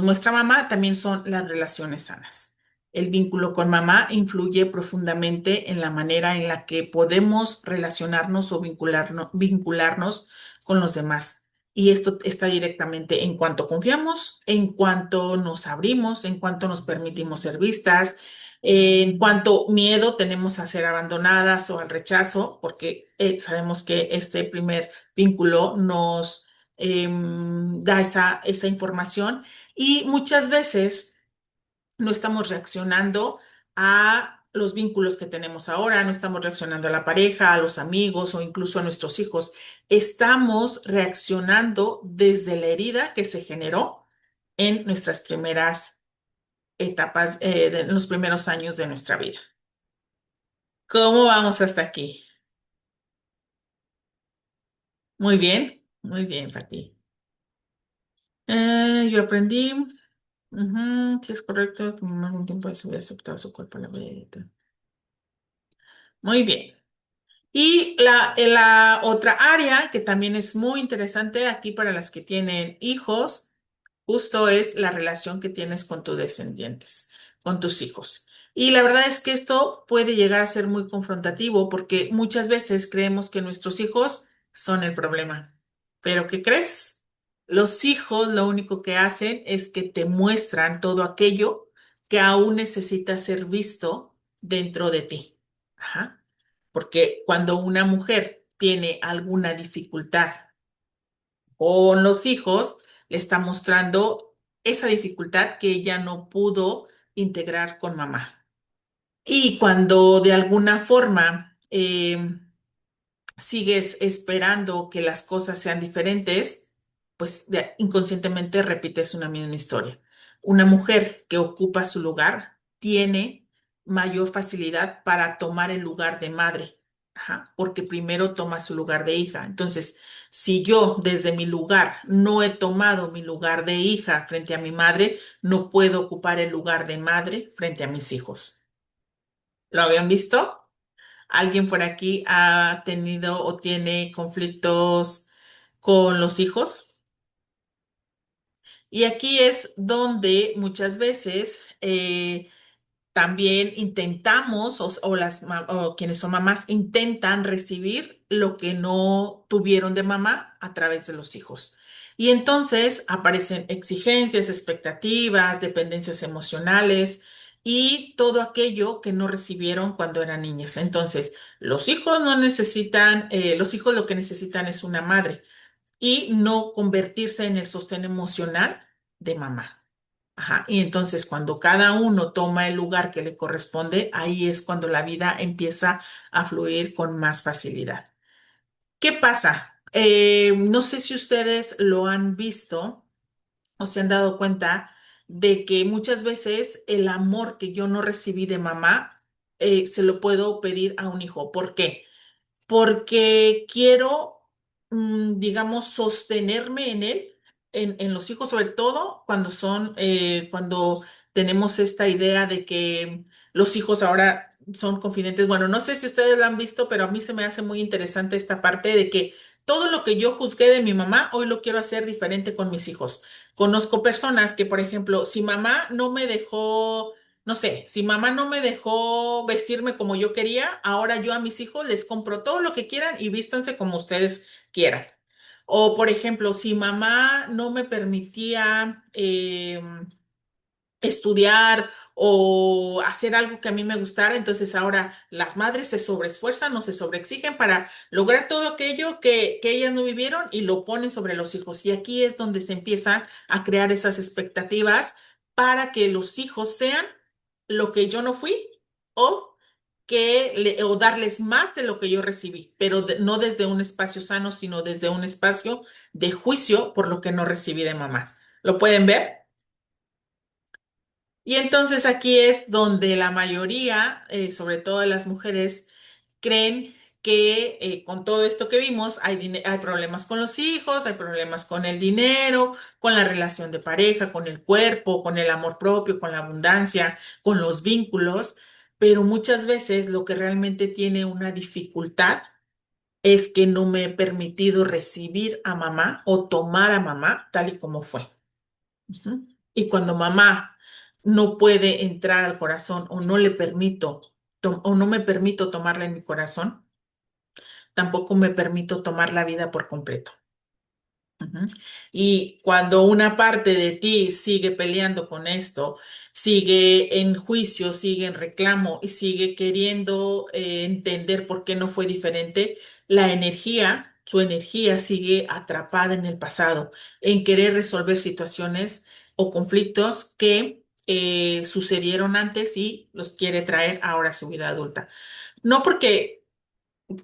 A: muestra mamá también son las relaciones sanas. El vínculo con mamá influye profundamente en la manera en la que podemos relacionarnos o vincularnos con los demás. Y esto está directamente en cuanto confiamos, en cuanto nos abrimos, en cuanto nos permitimos ser vistas, en cuanto miedo tenemos a ser abandonadas o al rechazo, porque sabemos que este primer vínculo nos da esa información y muchas veces no estamos reaccionando a los vínculos que tenemos ahora, no estamos reaccionando a la pareja, a los amigos o incluso a nuestros hijos. Estamos reaccionando desde la herida que se generó en nuestras primeras etapas, en los primeros años de nuestra vida. ¿Cómo vamos hasta aquí? Muy bien, Fati. Yo aprendí. Ujú, sí, es correcto, que en algún tiempo de su vida aceptado su cuerpo a la vida. Muy bien. Y la otra área que también es muy interesante aquí para las que tienen hijos, justo es la relación que tienes con tus descendientes, con tus hijos. Y la verdad es que esto puede llegar a ser muy confrontativo porque muchas veces creemos que nuestros hijos son el problema. Pero ¿qué crees? Los hijos lo único que hacen es que te muestran todo aquello que aún necesita ser visto dentro de ti. Ajá. Porque cuando una mujer tiene alguna dificultad con los hijos, le está mostrando esa dificultad que ella no pudo integrar con mamá. Y cuando de alguna forma sigues esperando que las cosas sean diferentes, pues inconscientemente repites una misma historia. Una mujer que ocupa su lugar tiene mayor facilidad para tomar el lugar de madre, ajá, porque primero toma su lugar de hija. Entonces, si yo desde mi lugar no he tomado mi lugar de hija frente a mi madre, no puedo ocupar el lugar de madre frente a mis hijos. ¿Lo habían visto? ¿Alguien por aquí ha tenido o tiene conflictos con los hijos? Y aquí es donde muchas veces también intentamos, o quienes son mamás intentan recibir lo que no tuvieron de mamá a través de los hijos. Y entonces aparecen exigencias, expectativas, dependencias emocionales y todo aquello que no recibieron cuando eran niñas. Entonces, los hijos no necesitan, los hijos lo que necesitan es una madre y no convertirse en el sostén emocional de mamá. Ajá. Y entonces cuando cada uno toma el lugar que le corresponde, ahí es cuando la vida empieza a fluir con más facilidad. ¿Qué pasa? No sé si ustedes lo han visto o se han dado cuenta de que muchas veces el amor que yo no recibí de mamá, se lo puedo pedir a un hijo. ¿Por qué? Porque quiero, digamos, sostenerme en él, en los hijos, sobre todo cuando tenemos esta idea de que los hijos ahora son confidentes. Bueno, no sé si ustedes lo han visto, pero a mí se me hace muy interesante esta parte de que todo lo que yo juzgué de mi mamá, hoy lo quiero hacer diferente con mis hijos. Conozco personas que, por ejemplo, si mamá no me dejó, no sé, si mamá no me dejó vestirme como yo quería, ahora yo a mis hijos les compro todo lo que quieran y vístanse como ustedes quieran. O, por ejemplo, si mamá no me permitía estudiar o hacer algo que a mí me gustara, entonces ahora las madres se sobreesfuerzan o se sobreexigen para lograr todo aquello que ellas no vivieron y lo ponen sobre los hijos. Y aquí es donde se empiezan a crear esas expectativas para que los hijos sean lo que yo no fui o o darles más de lo que yo recibí, pero no desde un espacio sano, sino desde un espacio de juicio por lo que no recibí de mamá. ¿Lo pueden ver? Y entonces aquí es donde la mayoría, sobre todo las mujeres, creen que con todo esto que vimos hay problemas con los hijos, hay problemas con el dinero, con la relación de pareja, con el cuerpo, con el amor propio, con la abundancia, con los vínculos, pero muchas veces lo que realmente tiene una dificultad es que no me he permitido recibir a mamá o tomar a mamá tal y como fue. Ujú. Y cuando mamá no puede entrar al corazón o no le permito o no me permito tomarla en mi corazón, tampoco me permito tomar la vida por completo. Ujú. Y cuando una parte de ti sigue peleando con esto, sigue en juicio, sigue en reclamo y sigue queriendo entender por qué no fue diferente, su energía sigue atrapada en el pasado, en querer resolver situaciones o conflictos que sucedieron antes y los quiere traer ahora a su vida adulta. No porque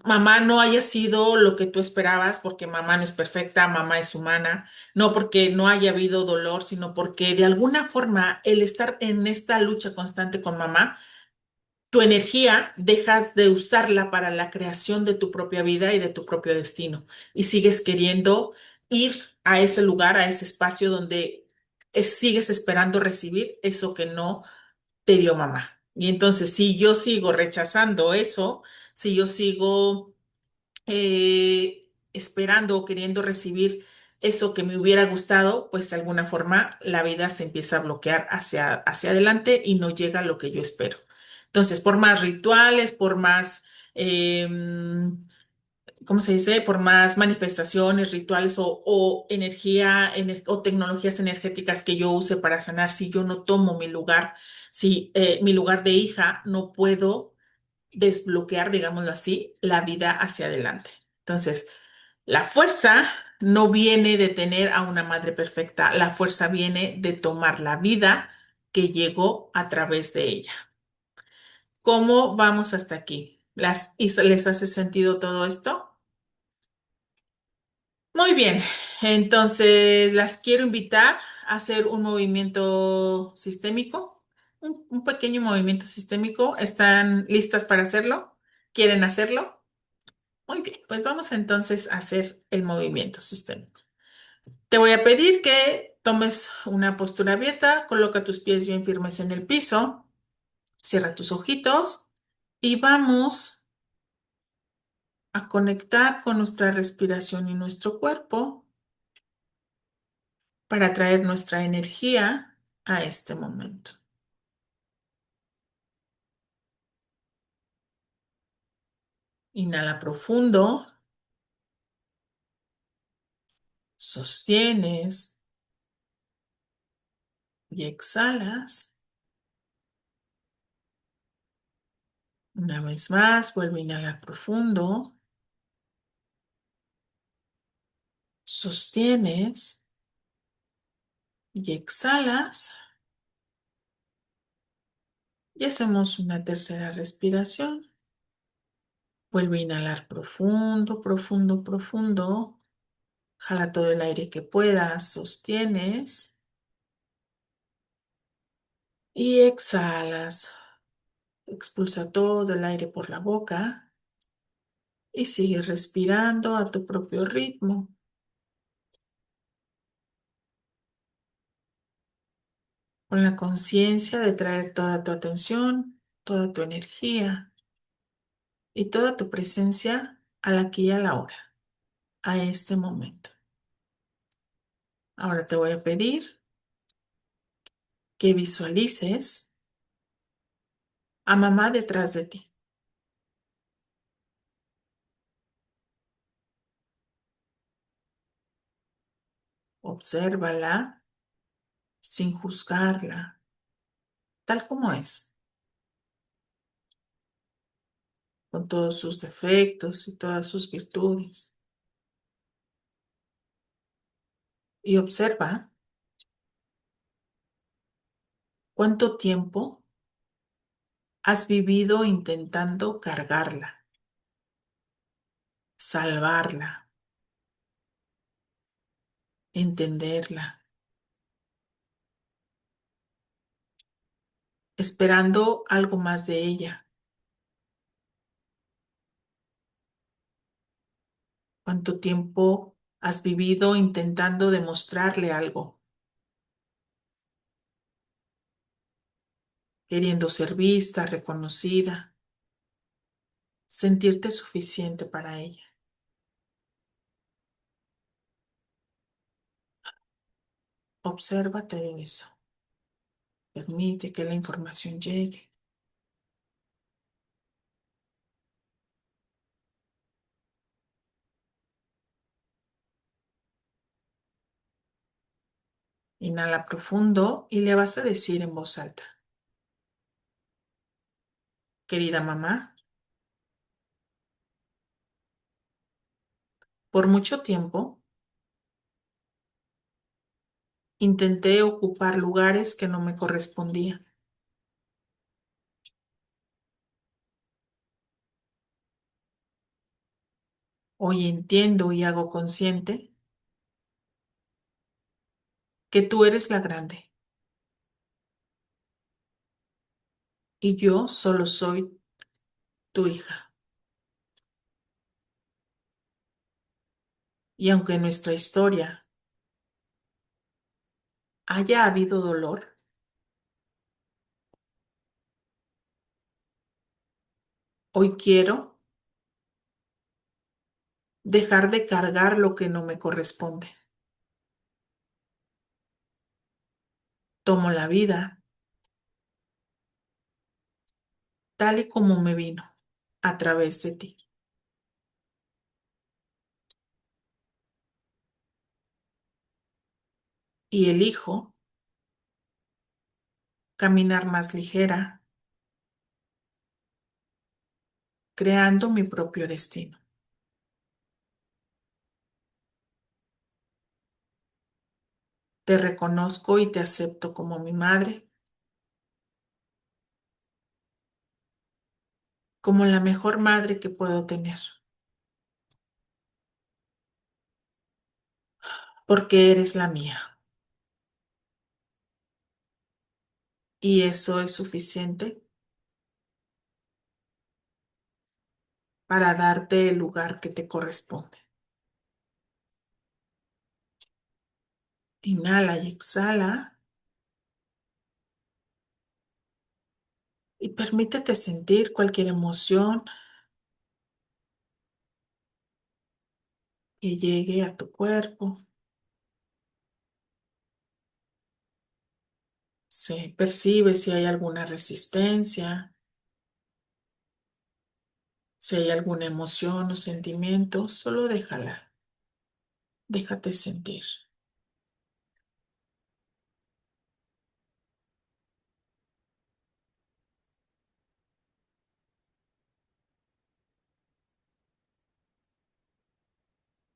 A: mamá no haya sido lo que tú esperabas, porque mamá no es perfecta, mamá es humana, no porque no haya habido dolor, sino porque de alguna forma el estar en esta lucha constante con mamá, tu energía dejas de usarla para la creación de tu propia vida y de tu propio destino y sigues queriendo ir a ese lugar, a ese espacio donde sigues esperando recibir eso que no te dio mamá. Y entonces, si yo sigo rechazando eso, si yo sigo esperando o queriendo recibir eso que me hubiera gustado, pues de alguna forma la vida se empieza a bloquear hacia adelante y no llega a lo que yo espero. Entonces, por más rituales, por más, ¿cómo se dice? Por más manifestaciones, rituales o tecnologías energéticas que yo use para sanar, si yo no tomo mi lugar, si mi lugar de hija, no puedo desbloquear, digámoslo así, la vida hacia adelante. Entonces, la fuerza no viene de tener a una madre perfecta, la fuerza viene de tomar la vida que llegó a través de ella. ¿Cómo vamos hasta aquí? ¿Les hace sentido todo esto? Muy bien, entonces las quiero invitar a hacer un movimiento sistémico, un pequeño movimiento sistémico. ¿Están listas para hacerlo? ¿Quieren hacerlo? Muy bien, pues vamos entonces a hacer el movimiento sistémico. Te voy a pedir que tomes una postura abierta, coloca tus pies bien firmes en el piso, cierra tus ojitos y vamos a conectar con nuestra respiración y nuestro cuerpo para traer nuestra energía a este momento. Inhala profundo, sostienes y exhalas. Una vez más, vuelve a inhalar profundo, sostienes y exhalas. Y hacemos una tercera respiración. Vuelve a inhalar profundo, profundo, profundo. Jala todo el aire que puedas, sostienes y exhalas. Expulsa todo el aire por la boca y sigue respirando a tu propio ritmo, con la conciencia de traer toda tu atención, toda tu energía y toda tu presencia al aquí y a la hora, a este momento. Ahora te voy a pedir que visualices a mamá detrás de ti. Obsérvala sin juzgarla, tal como es, con todos sus defectos y todas sus virtudes. Y observa cuánto tiempo has vivido intentando cargarla, salvarla, entenderla, esperando algo más de ella. Cuánto tiempo has vivido intentando demostrarle algo, queriendo ser vista, reconocida, sentirte suficiente para ella. Observa todo eso. Permite que la información llegue. Inhala profundo y le vas a decir en voz alta: querida mamá, por mucho tiempo intenté ocupar lugares que no me correspondían. Hoy entiendo y hago consciente que tú eres la grande y yo solo soy tu hija. Y aunque en nuestra historia haya habido dolor, hoy quiero dejar de cargar lo que no me corresponde. Tomo la vida tal y como me vino, a través de ti. Y elijo caminar más ligera, creando mi propio destino. Te reconozco y te acepto como mi madre, como la mejor madre que puedo tener, porque eres la mía. Y eso es suficiente para darte el lugar que te corresponde. Inhala y exhala y permítete sentir cualquier emoción que llegue a tu cuerpo. Se percibe si hay alguna resistencia, Si hay alguna emoción o sentimiento, solo déjala, déjate sentir.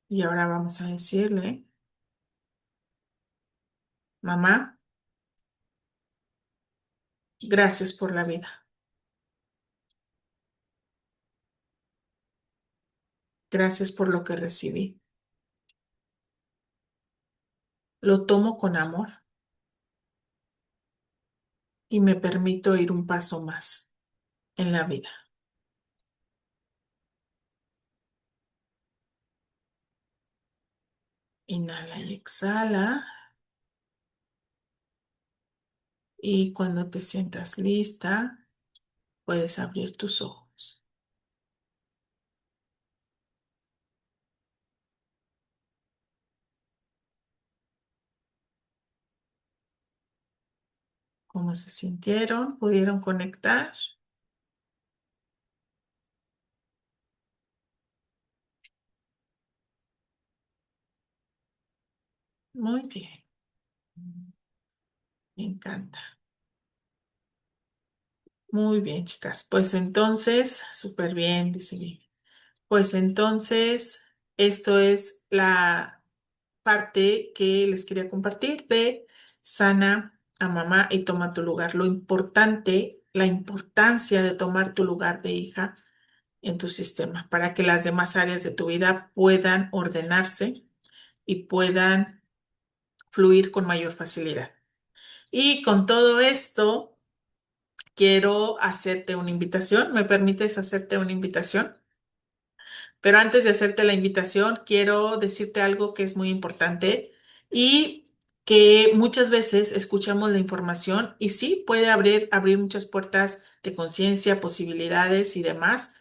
A: Y ahora vamos a decirle, mamá, gracias por la vida, gracias por lo que recibí. Lo tomo con amor y me permito ir un paso más en la vida. Inhala y exhala. Y cuando te sientas lista, puedes abrir tus ojos. ¿Cómo se sintieron? ¿Pudieron conectar? Muy bien. Me encanta. Muy bien, chicas. Pues entonces, súper bien, dice bien. Pues entonces, esto es la parte que les quería compartir de sana a mamá y toma tu lugar. Lo importante, la importancia de tomar tu lugar de hija en tu sistema para que las demás áreas de tu vida puedan ordenarse y puedan fluir con mayor facilidad. Y con todo esto, quiero hacerte una invitación. ¿Me permites hacerte una invitación? Pero antes de hacerte la invitación, quiero decirte algo que es muy importante y que muchas veces escuchamos la información y sí puede abrir muchas puertas de conciencia, posibilidades y demás,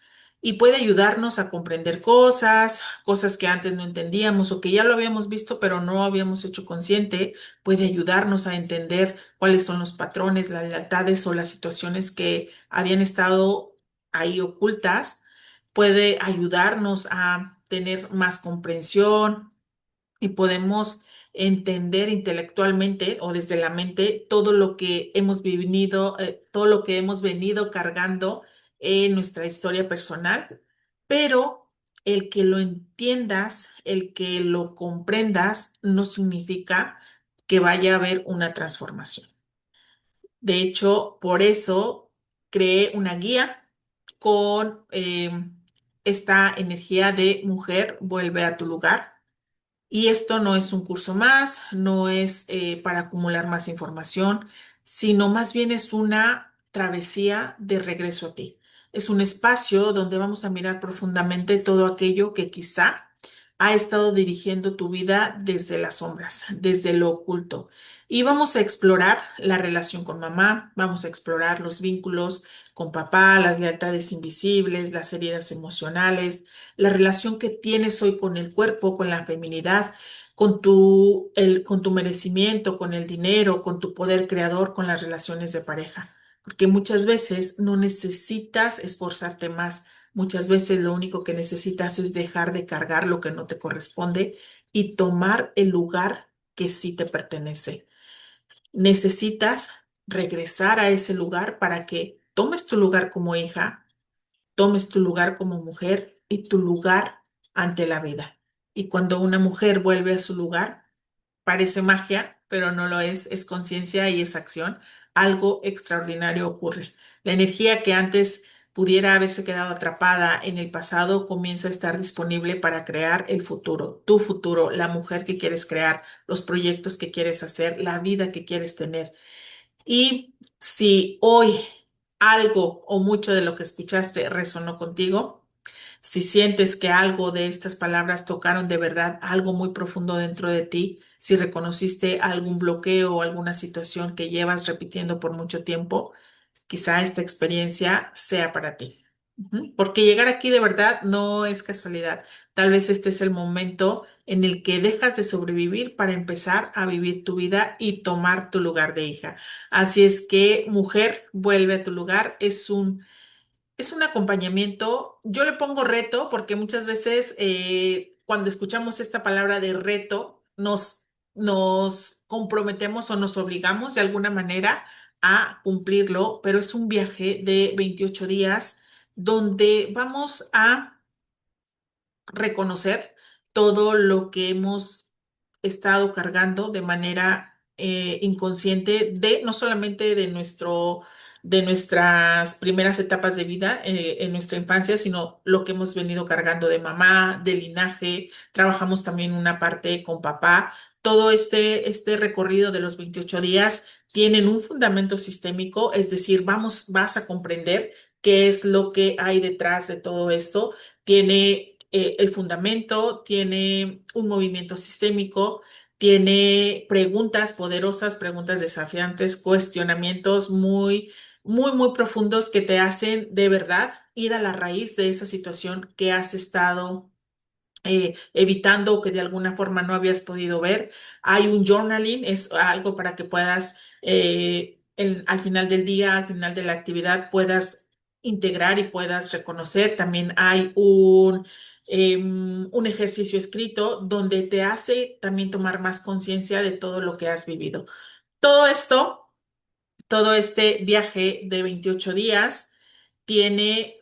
A: y puede ayudarnos a comprender cosas, cosas que antes no entendíamos o que ya lo habíamos visto pero no habíamos hecho consciente, puede ayudarnos a entender cuáles son los patrones, las lealtades o las situaciones que habían estado ahí ocultas, puede ayudarnos a tener más comprensión y podemos entender intelectualmente o desde la mente todo lo que hemos vivido, todo lo que hemos venido cargando en nuestra historia personal, pero el que lo entiendas, el que lo comprendas, no significa que vaya a haber una transformación. De hecho, por eso creé una guía con esta energía de mujer, vuelve a tu lugar. Y esto no es un curso más, no es para acumular más información, sino más bien es una travesía de regreso a ti. Es un espacio donde vamos a mirar profundamente todo aquello que quizá ha estado dirigiendo tu vida desde las sombras, desde lo oculto. Y vamos a explorar la relación con mamá, vamos a explorar los vínculos con papá, las lealtades invisibles, las heridas emocionales, la relación que tienes hoy con el cuerpo, con la feminidad, con tu merecimiento, con el dinero, con tu poder creador, con las relaciones de pareja. Porque muchas veces no necesitas esforzarte más. Muchas veces lo único que necesitas es dejar de cargar lo que no te corresponde y tomar el lugar que sí te pertenece. Necesitas regresar a ese lugar para que tomes tu lugar como hija, tomes tu lugar como mujer y tu lugar ante la vida. Y cuando una mujer vuelve a su lugar, parece magia, pero no lo es conciencia y es acción. Algo extraordinario ocurre. La energía que antes pudiera haberse quedado atrapada en el pasado comienza a estar disponible para crear el futuro, tu futuro, la mujer que quieres crear, los proyectos que quieres hacer, la vida que quieres tener. Y si hoy algo o mucho de lo que escuchaste resonó contigo, si sientes que algo de estas palabras tocaron de verdad algo muy profundo dentro de ti, si reconociste algún bloqueo o alguna situación que llevas repitiendo por mucho tiempo, quizá esta experiencia sea para ti. Ujú. Porque llegar aquí de verdad no es casualidad. Tal vez este es el momento en el que dejas de sobrevivir para empezar a vivir tu vida y tomar tu lugar de hija. Así es que, mujer, vuelve a tu lugar. es un acompañamiento. Yo le pongo reto porque muchas veces cuando escuchamos esta palabra de reto, nos comprometemos o nos obligamos de alguna manera a cumplirlo, pero es un viaje de 28 días donde vamos a reconocer todo lo que hemos estado cargando de manera inconsciente de no solamente de nuestras primeras etapas de vida en nuestra infancia, sino lo que hemos venido cargando de mamá, de linaje. Trabajamos también una parte con papá. Todo este recorrido de los 28 días tienen un fundamento sistémico, es decir, vas a comprender qué es lo que hay detrás de todo esto. Tiene el fundamento, tiene un movimiento sistémico, tiene preguntas poderosas, preguntas desafiantes, cuestionamientos muy profundos que te hacen de verdad ir a la raíz de esa situación que has estado evitando o que de alguna forma no habías podido ver. Hay un journaling, es algo para que puedas, al final del día, al final de la actividad, puedas integrar y puedas reconocer. También hay un ejercicio escrito donde te hace también tomar más conciencia de todo lo que has vivido. Todo esto, todo este viaje de 28 días tiene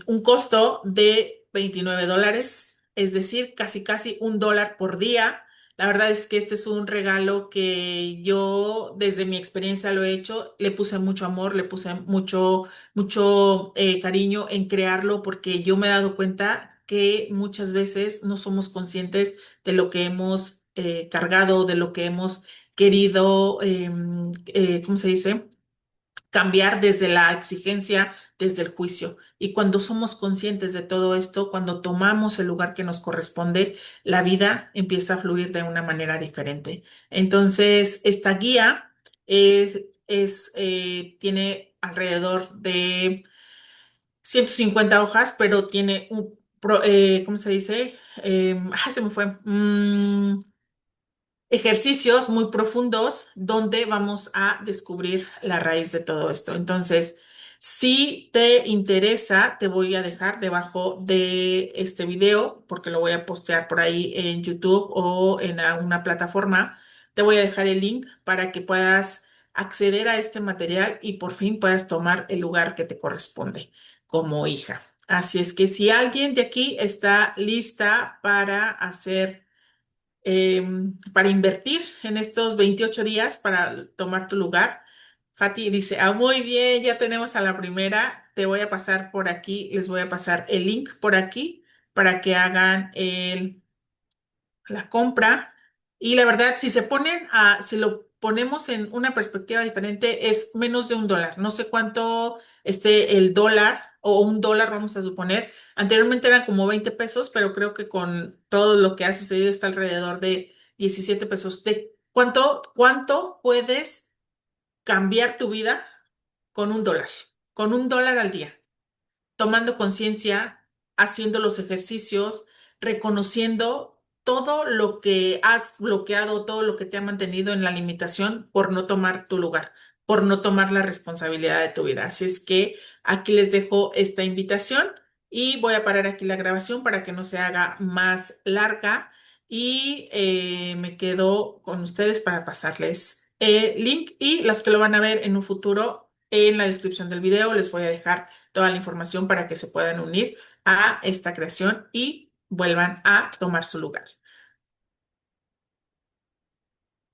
A: un costo de $29, es decir, casi $1 por día. La verdad es que este es un regalo que yo desde mi experiencia lo he hecho, le puse mucho amor, le puse mucho cariño en crearlo porque yo me he dado cuenta que muchas veces no somos conscientes de lo que hemos cargado, de lo que hemos querido, ¿cómo se dice? Cambiar desde la exigencia, desde el juicio. Y cuando somos conscientes de todo esto, cuando tomamos el lugar que nos corresponde, la vida empieza a fluir de una manera diferente. Entonces, esta guía tiene alrededor de 150 hojas, pero tiene ¿cómo se dice? Se me fue. Ejercicios muy profundos donde vamos a descubrir la raíz de todo esto. Entonces, si te interesa, te voy a dejar debajo de este video, porque lo voy a postear por ahí en YouTube o en alguna plataforma. Te voy a dejar el link para que puedas acceder a este material y por fin puedas tomar el lugar que te corresponde como hija. Así es que si alguien de aquí está lista para hacer para invertir en estos 28 días para tomar tu lugar. Fati dice, muy bien, ya tenemos a la primera. Te voy a pasar por aquí, les voy a pasar el link por aquí para que hagan la compra. Y la verdad, si lo ponemos en una perspectiva diferente, es menos de $1. No sé cuánto esté el dólar o $1, vamos a suponer. Anteriormente eran como 20 pesos, pero creo que con todo lo que ha sucedido está alrededor de 17 pesos. ¿Cuánto puedes cambiar tu vida con $1? Con $1 al día, tomando conciencia, haciendo los ejercicios, reconociendo todo lo que has bloqueado, todo lo que te ha mantenido en la limitación por no tomar tu lugar, por no tomar la responsabilidad de tu vida. Así es que aquí les dejo esta invitación y voy a parar aquí la grabación para que no se haga más larga y me quedo con ustedes para pasarles el link y los que lo van a ver en un futuro en la descripción del video les voy a dejar toda la información para que se puedan unir a esta creación y vuelvan a tomar su lugar.